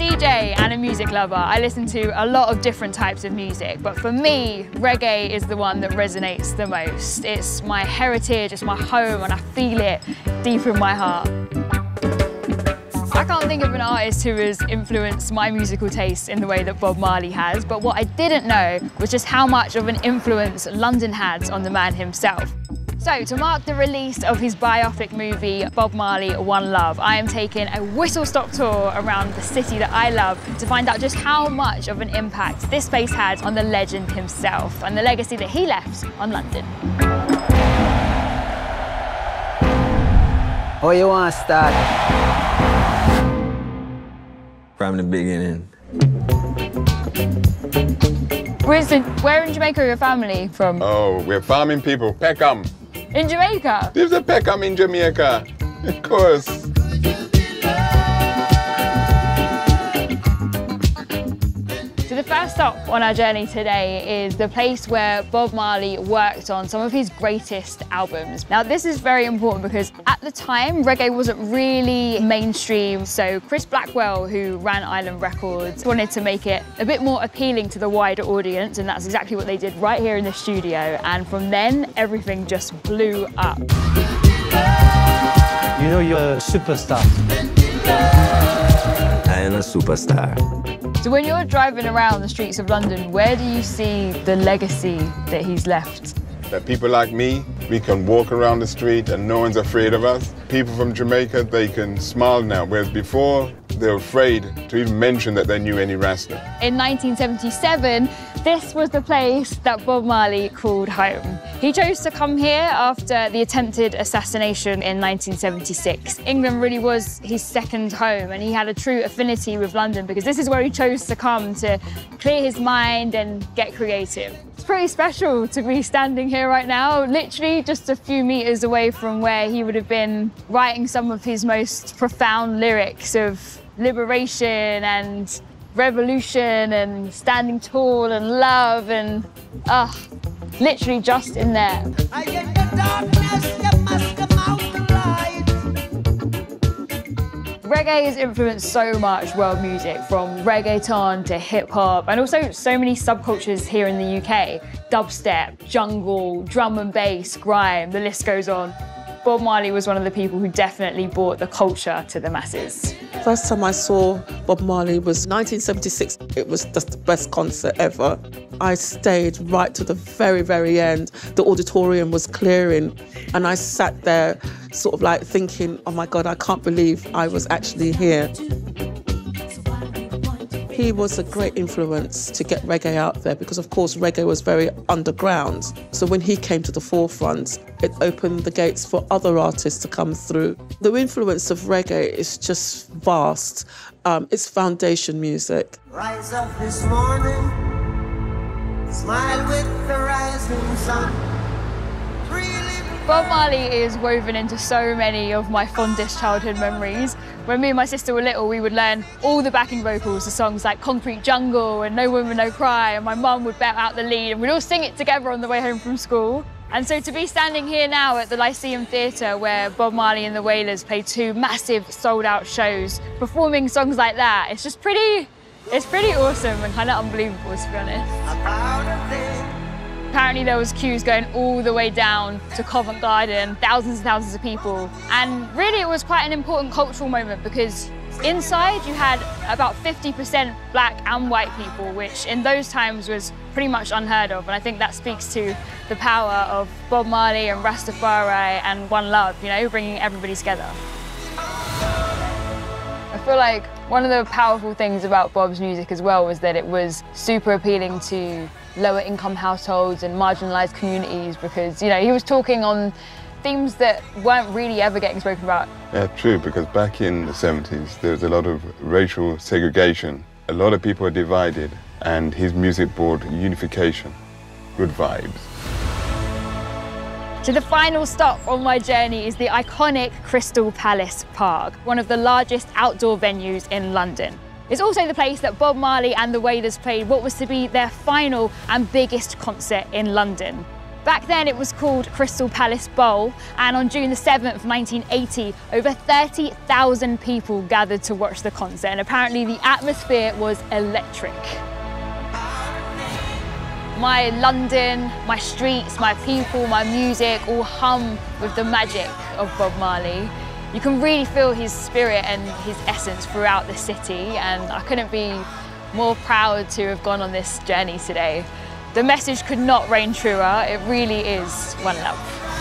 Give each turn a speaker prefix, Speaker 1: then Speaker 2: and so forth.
Speaker 1: DJ and a music lover. I listen to a lot of different types of music, but for me, reggae is the one that resonates the most. It's my heritage, it's my home, and I feel it deep in my heart. I can't think of an artist who has influenced my musical taste in the way that Bob Marley has, but what I didn't know was just how much of an influence London had on the man himself. So, to mark the release of his biopic movie, Bob Marley, One Love, I am taking a whistle-stop tour around the city that I love to find out just how much of an impact this place had on the legend himself and the legacy that he left on London.
Speaker 2: Oh, you want to start? From the beginning.
Speaker 1: Where in Jamaica are your family from?
Speaker 3: Oh, we're farming people. Peckham.
Speaker 1: In Jamaica?
Speaker 3: There's a Peckham in Jamaica. Of course.
Speaker 1: So the first stop on our journey today is the place where Bob Marley worked on some of his greatest albums. Now this is very important because at the time reggae wasn't really mainstream, so Chris Blackwell, who ran Island Records, wanted to make it a bit more appealing to the wider audience, and that's exactly what they did right here in the studio, and from then everything just blew up.
Speaker 4: You know you're a superstar.
Speaker 2: I am a superstar.
Speaker 1: So when you're driving around the streets of London, where do you see the legacy that he's left?
Speaker 3: That people like me, we can walk around the street and no one's afraid of us. People from Jamaica, they can smile now, whereas before, they were afraid to even mention that they knew any Rasta.
Speaker 1: In 1977, this was the place that Bob Marley called home. He chose to come here after the attempted assassination in 1976. England really was his second home, and he had a true affinity with London because this is where he chose to come to clear his mind and get creative. It's pretty special to be standing here right now, literally just a few meters away from where he would have been writing some of his most profound lyrics of liberation and revolution and standing tall and love and literally just in there. Reggae has influenced so much world music, from reggaeton to hip-hop, and also so many subcultures here in the UK. Dubstep, jungle, drum and bass, grime, the list goes on. Bob Marley was one of the people who definitely brought the culture to the masses.
Speaker 5: First time I saw Bob Marley was 1976. It was just the best concert ever. I stayed right to the very, very end. The auditorium was clearing, and I sat there sort of like thinking, oh my God, I can't believe I was actually here. He was a great influence to get reggae out there because, of course, reggae was very underground. So when he came to the forefront, it opened the gates for other artists to come through. The influence of reggae is just vast. It's foundation music.
Speaker 6: Rise up this morning, smile with the rising sun.
Speaker 1: Bob Marley is woven into so many of my fondest childhood memories. When me and my sister were little, we would learn all the backing vocals to songs like Concrete Jungle and No Woman No Cry, and my mum would belt out the lead and we'd all sing it together on the way home from school. And so to be standing here now at the Lyceum Theatre, where Bob Marley and the Wailers played two massive sold-out shows, performing songs like that, it's just pretty awesome and kind of unbelievable, to be honest. Apparently there was queues going all the way down to Covent Garden, thousands and thousands of people. And really it was quite an important cultural moment because inside you had about 50% black and white people, which in those times was pretty much unheard of. And I think that speaks to the power of Bob Marley and Rastafari and One Love, you know, bringing everybody together. I feel like one of the powerful things about Bob's music as well was that it was super appealing to lower income households and marginalised communities because, you know, he was talking on themes that weren't really ever getting spoken about.
Speaker 3: Yeah, true, because back in the 70s, there was a lot of racial segregation. A lot of people were divided, and his music brought unification, good vibes.
Speaker 1: So the final stop on my journey is the iconic Crystal Palace Park, one of the largest outdoor venues in London. It's also the place that Bob Marley and the Wailers played what was to be their final and biggest concert in London. Back then it was called Crystal Palace Bowl, and on June the 7th, 1980, over 30,000 people gathered to watch the concert, and apparently the atmosphere was electric. My London, my streets, my people, my music all hum with the magic of Bob Marley. You can really feel his spirit and his essence throughout the city, and I couldn't be more proud to have gone on this journey today. The message could not reign truer. It really is one love.